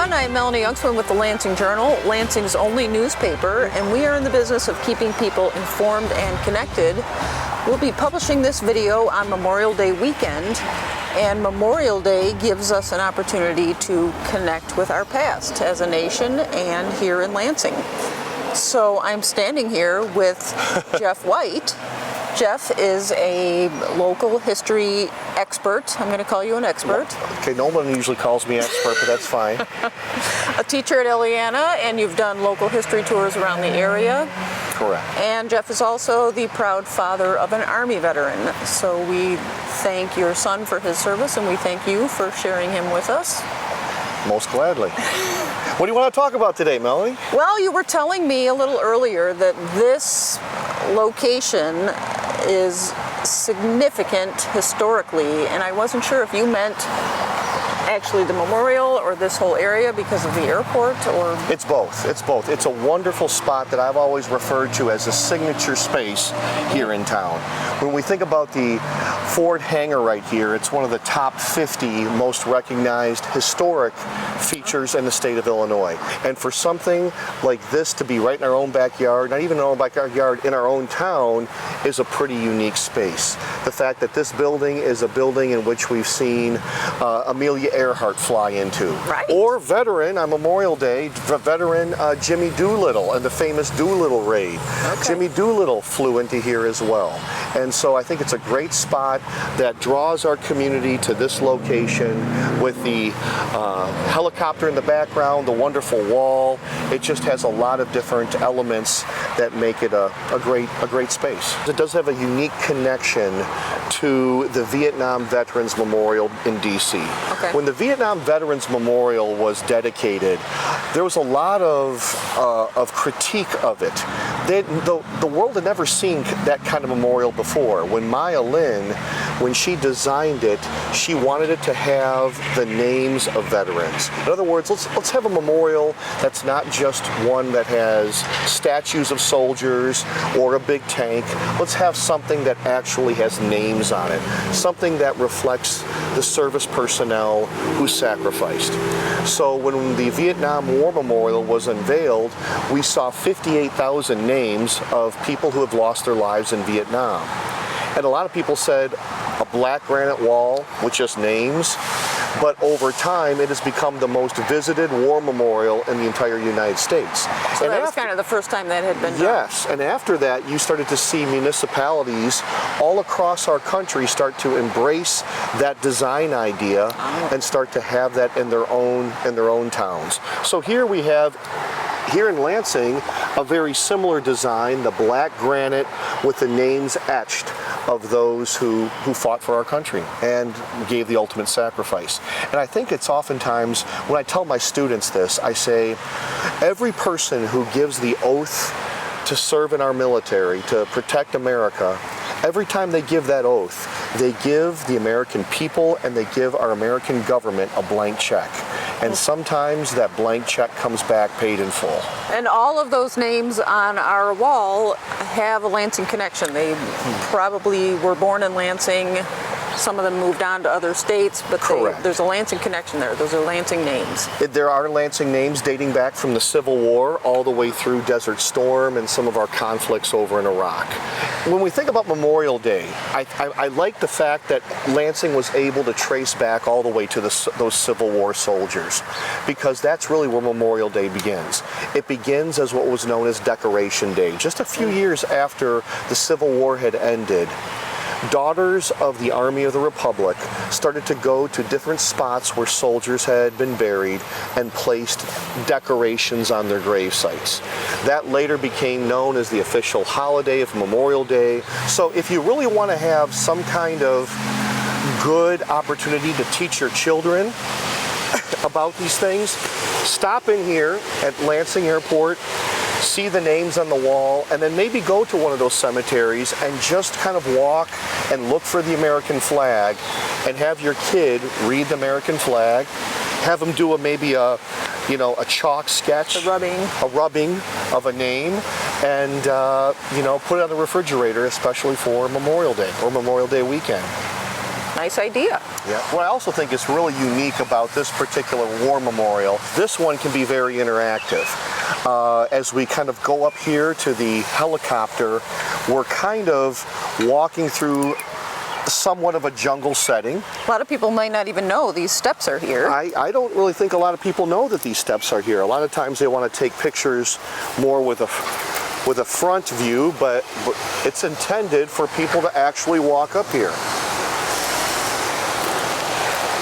everyone. I'm Melanie Jongsma with the Lansing Journal, Lansing's only newspaper, and we are in the business of keeping people informed and connected. We'll be publishing this video on Memorial Day weekend, and Memorial Day gives us an opportunity to connect with our past as a nation and here in Lansing. So I'm standing here with Jeff White. Jeff is a local history expert. I'm going to call you an expert. Okay, no one usually calls me expert, but that's fine. A teacher at Eliana, and you've done local history tours around the area. Correct. And Jeff is also the proud father of an Army veteran. So we thank your son for his service, and we thank you for sharing him with us. Most gladly. What do you want to talk about today, Melanie? Well, you were telling me a little earlier that this location is significant historically, and I wasn't sure if you meant actually the memorial or this whole area because of the airport, or... It's both. It's both. It's a wonderful spot that I've always referred to as a signature space here in town. When we think about the Ford hangar right here, it's one of the top 50 most recognized historic features in the state of Illinois. And for something like this to be right in our own backyard, not even in our own backyard, in our own town, is a pretty unique space. The fact that this building is a building in which we've seen Amelia Earhart fly into. Right. Or veteran on Memorial Day, veteran Jimmy Doolittle and the famous Doolittle raid. Okay. Jimmy Doolittle flew into here as well. And so I think it's a great spot that draws our community to this location with the helicopter in the background, the wonderful wall. It just has a lot of different elements that make it a great space. It does have a unique connection to the Vietnam Veterans Memorial in DC. Okay. When the Vietnam Veterans Memorial was dedicated, there was a lot of critique of it. The world had never seen that kind of memorial before. When Maya Lin, when she designed it, she wanted it to have the names of veterans. In other words, let's have a memorial that's not just one that has statues of soldiers or a big tank. Let's have something that actually has names on it, something that reflects the service personnel who sacrificed. So when the Vietnam War Memorial was unveiled, we saw 58,000 names of people who have lost their lives in Vietnam. And a lot of people said a black granite wall with just names, but over time it has become the most visited war memorial in the entire United States. So that was kind of the first time that had been done. Yes, and after that you started to see municipalities all across our country start to embrace that design idea and start to have that in their own towns. So here we have, here in Lansing, a very similar design, the black granite with the names etched of those who fought for our country and gave the ultimate sacrifice. And I think it's oftentimes, when I tell my students this, I say, every person who gives the oath to serve in our military, to protect America, every time they give that oath, they give the American people and they give our American government a blank check. And sometimes that blank check comes back paid in full. And all of those names on our wall have a Lansing connection. They probably were born in Lansing. Some of them moved on to other states, but there's a Lansing connection there. Those are Lansing names. There are Lansing names dating back from the Civil War all the way through Desert Storm and some of our conflicts over in Iraq. When we think about Memorial Day, I like the fact that Lansing was able to trace back all the way to those Civil War soldiers, because that's really where Memorial Day begins. It begins as what was known as Decoration Day. Just a few years after the Civil War had ended, daughters of the Army of the Republic started to go to different spots where soldiers had been buried and placed decorations on their grave sites. That later became known as the official holiday of Memorial Day. So if you really want to have some kind of good opportunity to teach your children about these things, stop in here at Lansing Airport, see the names on the wall, and then maybe go to one of those cemeteries and just kind of walk and look for the American flag and have your kid read the American flag, have them do maybe a chalk sketch, a rubbing of a name, and put it on the refrigerator, especially for Memorial Day or Memorial Day weekend. Nice idea. Yeah. What I also think is really unique about this particular war memorial, this one can be very interactive. As we kind of go up here to the helicopter, we're kind of walking through somewhat of a jungle setting. A lot of people might not even know these steps are here. I don't really think a lot of people know that these steps are here. A lot of times they want to take pictures more with a front view, but it's intended for people to actually walk up here.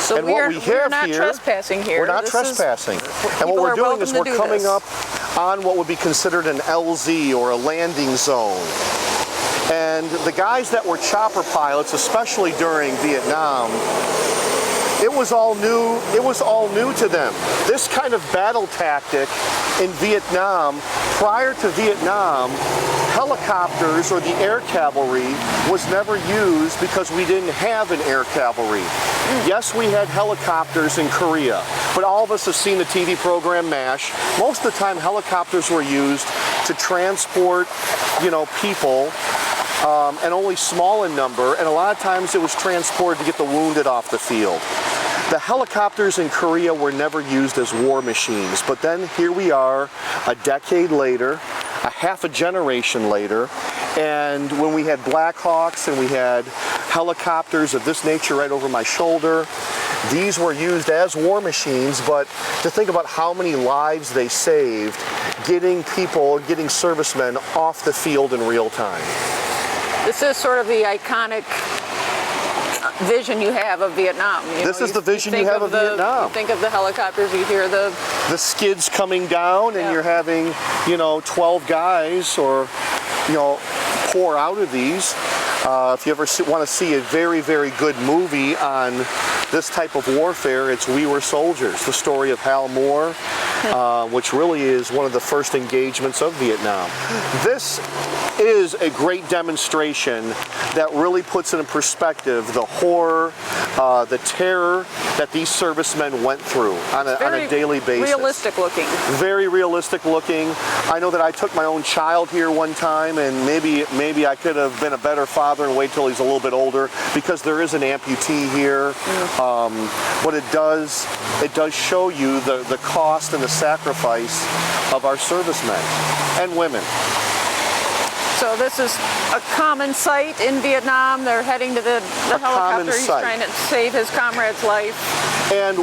So and we're not here, trespassing here. We're not trespassing. And what we're doing is we're coming up on what would be considered an LZ, or a landing zone. And the guys that were chopper pilots, especially during Vietnam, it was all new to them. This kind of battle tactic in Vietnam, prior to Vietnam, helicopters or the air cavalry was never used because we didn't have an air cavalry. Yes, we had helicopters in Korea, but all of us have seen the TV program MASH. Most of the time helicopters were used to transport, people, and only small in number, and a lot of times it was transported to get the wounded off the field. The helicopters in Korea were never used as war machines, but then here we are a decade later, a half a generation later, and when we had Black Hawks and we had helicopters of this nature right over my shoulder, these were used as war machines, but to think about how many lives they saved getting servicemen off the field in real time. This is sort of the iconic vision you have of Vietnam. This is the vision you have of Vietnam. You think of the helicopters, you hear the skids coming down, and you're having, 12 guys or, pour out of these. If you ever want to see a very, very good movie on this type of warfare, it's We Were Soldiers, the story of Hal Moore, which really is one of the first engagements of Vietnam. This is a great demonstration that really puts in perspective the horror, the terror that these servicemen went through on a daily basis. Realistic looking. Very realistic looking. I know that I took my own child here one time, and maybe I could have been a better father and wait till he's a little bit older, because there is an amputee here. But it does show you the cost and the sacrifice of our servicemen and women. So this is a common sight in Vietnam. They're heading to the helicopter. He's trying to save his comrade's life. And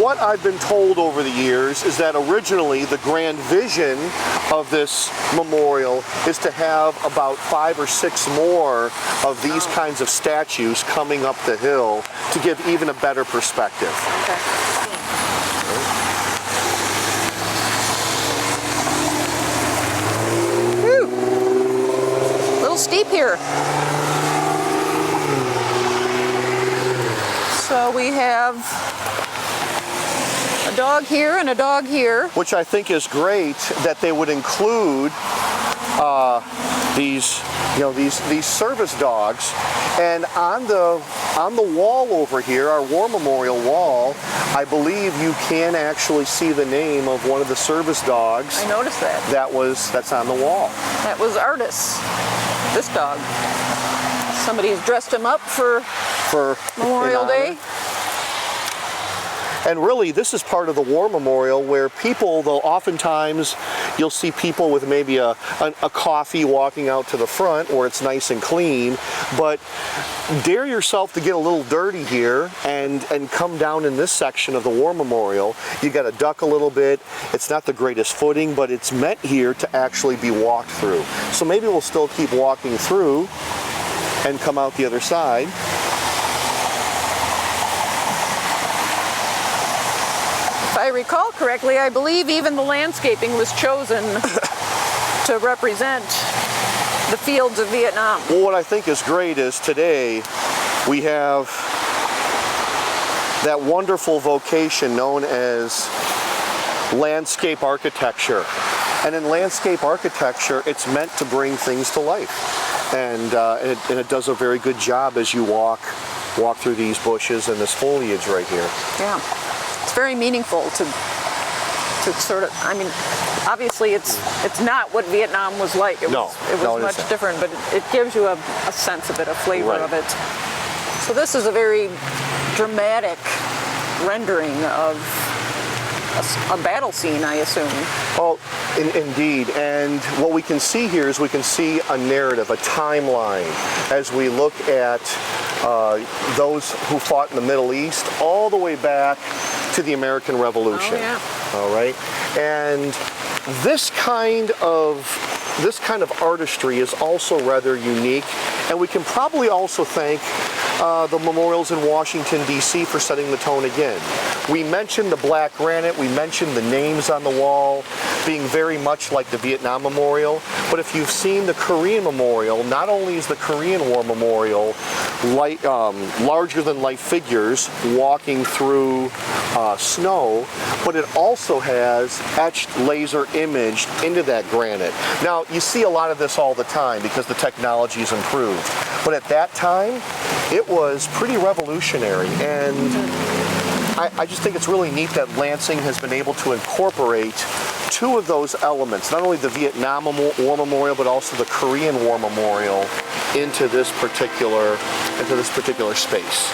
what I've been told over the years is that originally the grand vision of this memorial is to have about 5 or 6 more of these kinds of statues coming up the hill to give even a better perspective. Okay. Steep here. So we have a dog here and a dog here. Which I think is great that they would include these service dogs. And on the wall over here, our war memorial wall, I believe you can actually see the name of one of the service dogs. I noticed that. That's on the wall. That was Artis. This dog. Somebody's dressed him up for Memorial Day. And really, this is part of the war memorial where people, though oftentimes you'll see people with maybe a coffee walking out to the front where it's nice and clean, but dare yourself to get a little dirty here and come down in this section of the war memorial. You got to duck a little bit. It's not the greatest footing, but it's meant here to actually be walked through. So maybe we'll still keep walking through and come out the other side. If I recall correctly, I believe even the landscaping was chosen to represent the fields of Vietnam. Well, what I think is great is today we have that wonderful vocation known as landscape architecture. And in landscape architecture, it's meant to bring things to life. And it does a very good job as you walk through these bushes and this foliage right here. Yeah. It's very meaningful to sort of, I mean, obviously it's not what Vietnam was like. It was much different, but it gives you a sense of it, a flavor of it. So this is a very dramatic rendering of a battle scene, I assume. Oh, indeed. And what we can see here is we can see a narrative, a timeline, as we look at those who fought in the Middle East all the way back to the American Revolution. Oh, yeah. All right. And this kind of artistry is also rather unique, and we can probably also thank the memorials in Washington, D.C. for setting the tone again. We mentioned the black granite, we mentioned the names on the wall being very much like the Vietnam Memorial, but if you've seen the Korean Memorial, not only is the Korean War Memorial larger than life figures walking through snow, but it also has etched laser imaged into that granite. Now, you see a lot of this all the time because the technology has improved, but at that time, it was pretty revolutionary, and I just think it's really neat that Lansing has been able to incorporate two of those elements, not only the Vietnam War Memorial, but also the Korean War Memorial into this particular space.